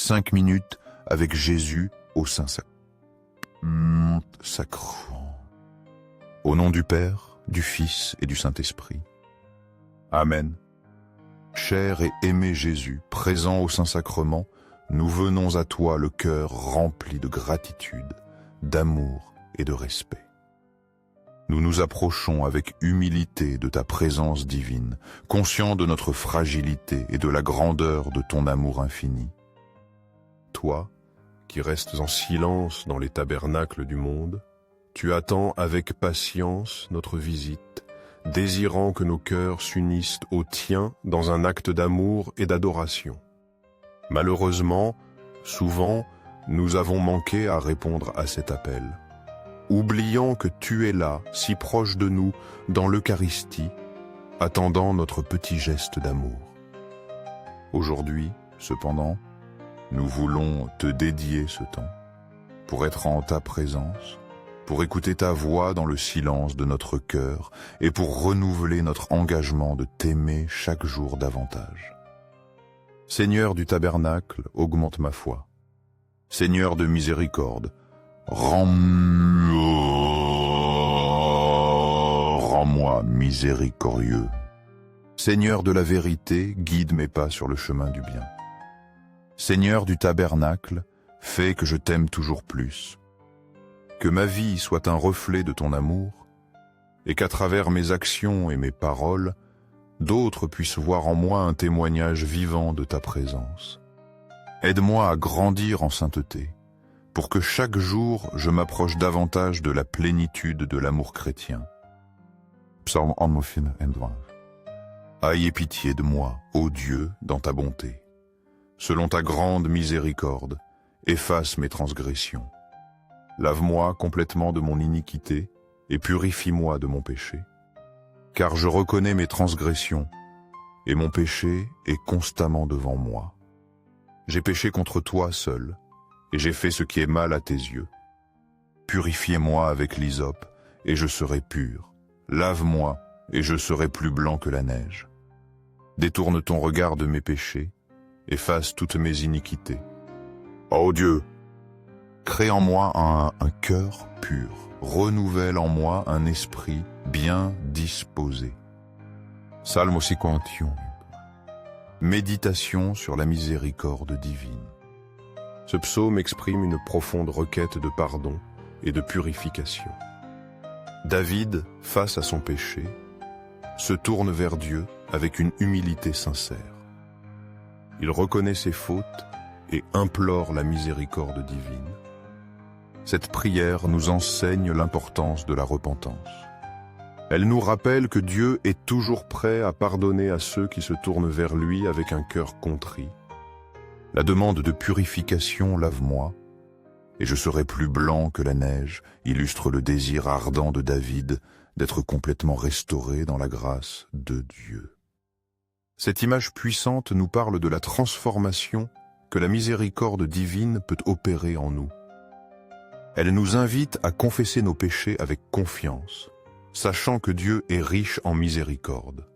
5 minutes avec Jésus au Saint-Sacrement. Au nom du Père, du Fils et du Saint-Esprit. Amen. Cher et aimé Jésus, présent au Saint-Sacrement, nous venons à toi le cœur rempli de gratitude, d'amour et de respect. Nous nous approchons avec humilité de ta présence divine, conscients de notre fragilité et de la grandeur de ton amour infini. Toi, qui restes en silence dans les tabernacles du monde, tu attends avec patience notre visite, désirant que nos cœurs s'unissent au tien dans un acte d'amour et d'adoration. Malheureusement, souvent, nous avons manqué à répondre à cet appel, oubliant que tu es là, si proche de nous, dans l'Eucharistie, attendant notre petit geste d'amour. Aujourd'hui, cependant, nous voulons te dédier ce temps, pour être en ta présence, pour écouter ta voix dans le silence de notre cœur et pour renouveler notre engagement de t'aimer chaque jour davantage. Seigneur du tabernacle, augmente ma foi. Seigneur de miséricorde, rends-moi miséricordieux. Seigneur de la vérité, guide mes pas sur le chemin du bien. Seigneur du tabernacle, fais que je t'aime toujours plus. Que ma vie soit un reflet de ton amour, et qu'à travers mes actions et mes paroles, d'autres puissent voir en moi un témoignage vivant de ta présence. Aide-moi à grandir en sainteté, pour que chaque jour je m'approche davantage de la plénitude de l'amour chrétien. Psalm 112. Aie pitié de moi, ô Dieu, dans ta bonté. Selon ta grande miséricorde, efface mes transgressions. Lave-moi complètement de mon iniquité et purifie-moi de mon péché. Car je reconnais mes transgressions, et mon péché est constamment devant moi. J'ai péché contre toi seul, et j'ai fait ce qui est mal à tes yeux. Purifiez-moi avec l'hysope, et je serai pur. Lave-moi, et je serai plus blanc que la neige. Détourne ton regard de mes péchés, efface toutes mes iniquités. Ô Dieu, crée en moi un cœur pur, renouvelle en moi un esprit bien disposé. Salme 51. Méditation sur la miséricorde divine. Ce psaume exprime une profonde requête de pardon et de purification. David, face à son péché, se tourne vers Dieu avec une humilité sincère. Il reconnaît ses fautes et implore la miséricorde divine. Cette prière nous enseigne l'importance de la repentance. Elle nous rappelle que Dieu est toujours prêt à pardonner à ceux qui se tournent vers lui avec un cœur contrit. La demande de purification « Lave-moi » et je serai plus blanc que la neige illustre le désir ardent de David d'être complètement restauré dans la grâce de Dieu. Cette image puissante nous parle de la transformation que la miséricorde divine peut opérer en nous. Elle nous invite à confesser nos péchés avec confiance, sachant que Dieu est riche en miséricorde.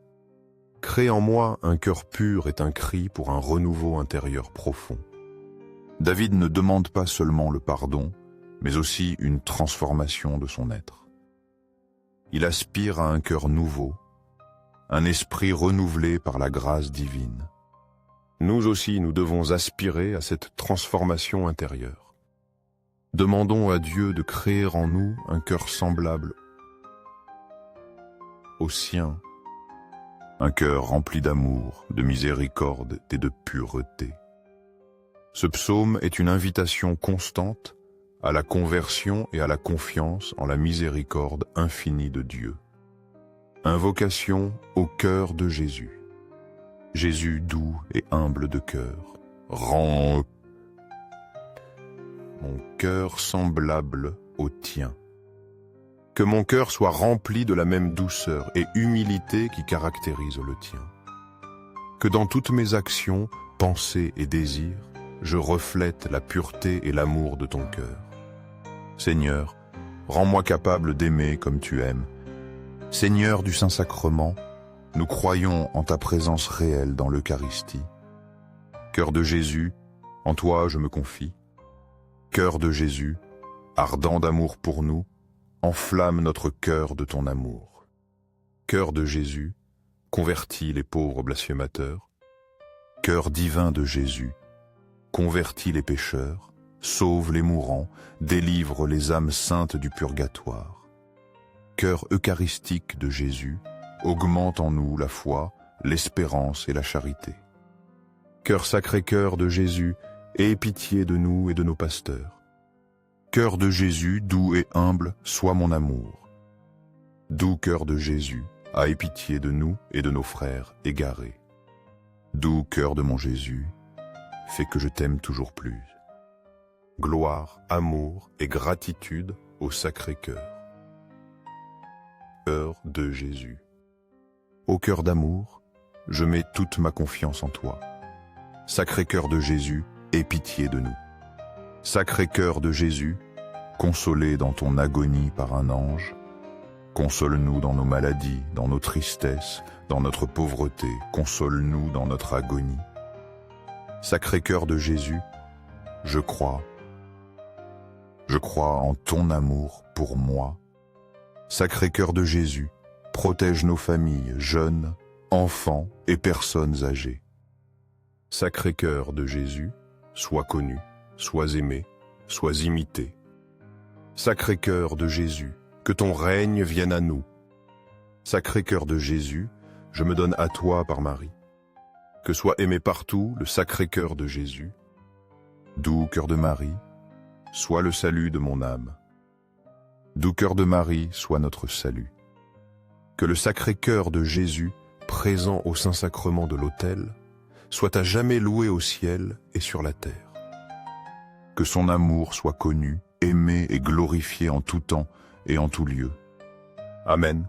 Crée en moi un cœur pur est un cri pour un renouveau intérieur profond. David ne demande pas seulement le pardon, mais aussi une transformation de son être. Il aspire à un cœur nouveau, un esprit renouvelé par la grâce divine. Nous aussi, nous devons aspirer à cette transformation intérieure. Demandons à Dieu de créer en nous un cœur semblable au sien, un cœur rempli d'amour, de miséricorde et de pureté. Ce psaume est une invitation constante à la conversion et à la confiance en la miséricorde infinie de Dieu. Invocation au cœur de Jésus. Jésus doux et humble de cœur, rends mon cœur semblable au tien. Que mon cœur soit rempli de la même douceur et humilité qui caractérise le tien. Que dans toutes mes actions, pensées et désirs, je reflète la pureté et l'amour de ton cœur. Seigneur, rends-moi capable d'aimer comme tu aimes. Seigneur du Saint-Sacrement, nous croyons en ta présence réelle dans l'Eucharistie. Cœur de Jésus, En toi je me confie. Cœur de Jésus, ardent d'amour pour nous, enflamme notre cœur de ton amour. Cœur de Jésus, convertis les pauvres blasphémateurs. Cœur divin de Jésus, convertis les pécheurs, sauve les mourants, délivre les âmes saintes du purgatoire. Cœur eucharistique de Jésus, augmente en nous la foi, l'espérance et la charité. Cœur Sacré-Cœur de Jésus, aie pitié de nous et de nos pasteurs. Cœur de Jésus, doux et humble, sois mon amour. Doux cœur de Jésus, aie pitié de nous et de nos frères égarés. Doux cœur de mon Jésus, fais que je t'aime toujours plus. Gloire, amour et gratitude au Sacré-Cœur. Cœur de Jésus. Ô cœur d'amour, je mets toute ma confiance en toi. Sacré-Cœur de Jésus, aie pitié de nous. Sacré-Cœur de Jésus, consolé dans ton agonie par un ange, console-nous dans nos maladies, dans nos tristesses, dans notre pauvreté, console-nous dans notre agonie. Sacré-Cœur de Jésus, je crois en ton amour pour moi. Sacré-Cœur de Jésus, protège nos familles, jeunes, enfants et personnes âgées. Sacré-Cœur de Jésus, sois connu, sois aimé, sois imité. Sacré-Cœur de Jésus, que ton règne vienne à nous. Sacré-Cœur de Jésus, je me donne à toi par Marie. Que soit aimé partout le Sacré-Cœur de Jésus. Doux cœur de Marie, sois le salut de mon âme. Doux cœur de Marie, sois notre salut. Que le Sacré-Cœur de Jésus, présent au Saint-Sacrement de l'autel, soit à jamais loué au ciel et sur la terre. Que son amour soit connu, aimé et glorifié en tout temps et en tout lieu. Amen.